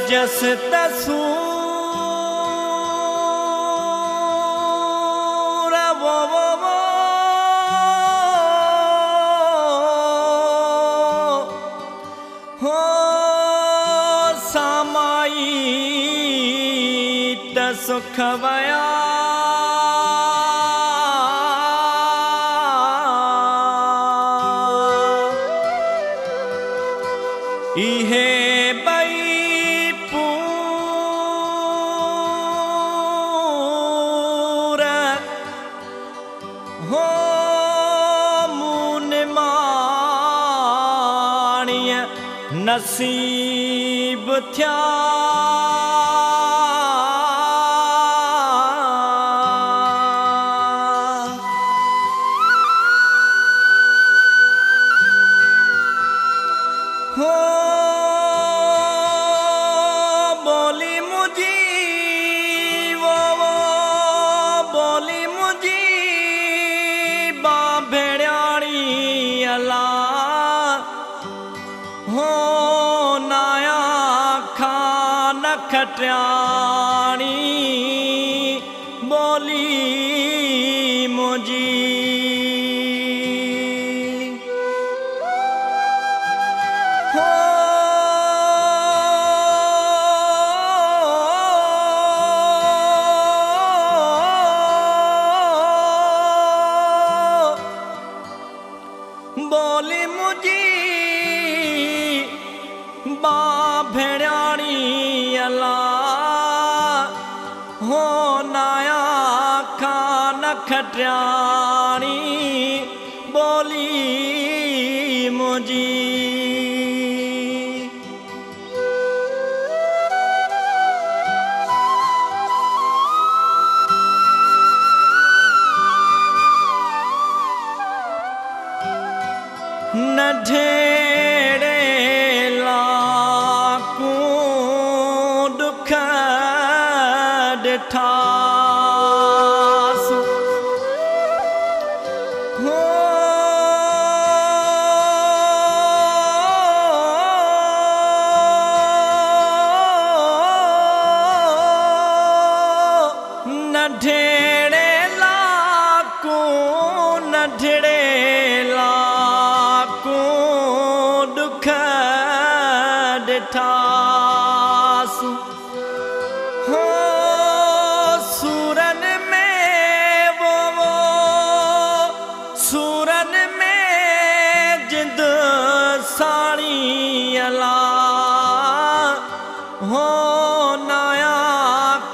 जस तसूर वो हो सामाई त सुख वया इहे बई पूर हो मून माणिय नसीब थिया हो हो नाया खान खट्याणी बोली मुझी हो बोली मुझी बा भेड़ाणी अला हो नाया खान खट्याणी बोली मुझी नढेड़े ठासु हो नढेड़े लाकू नढेड़े लाकू दुख ॾिठासु हो सूरन में जिंद साड़ी अला हो नाया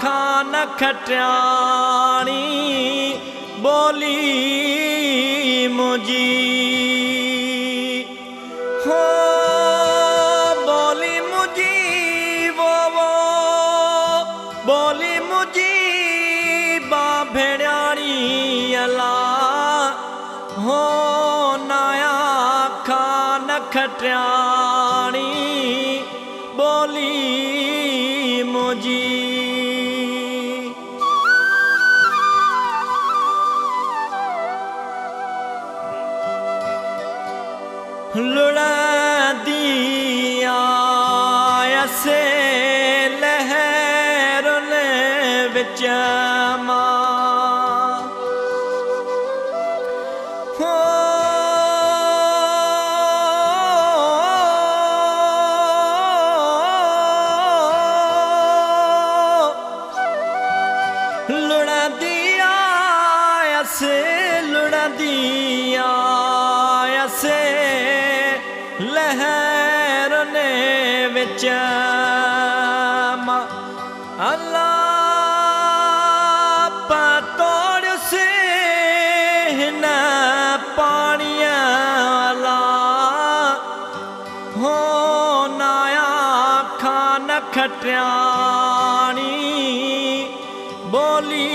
खान खट्याणी बोली मुझी हो बोली मुझी बोली मुझी बा भेड़ाणी अला हो नाया खान खट्याणी बोली मुझी लुढ़दी आयसे लहरुन विच हो लुढ़दी आयसे लहरुन विच अल्लाह पतोड़ से हिन पाणीअ अला हो नाया खान खट्याणी बोली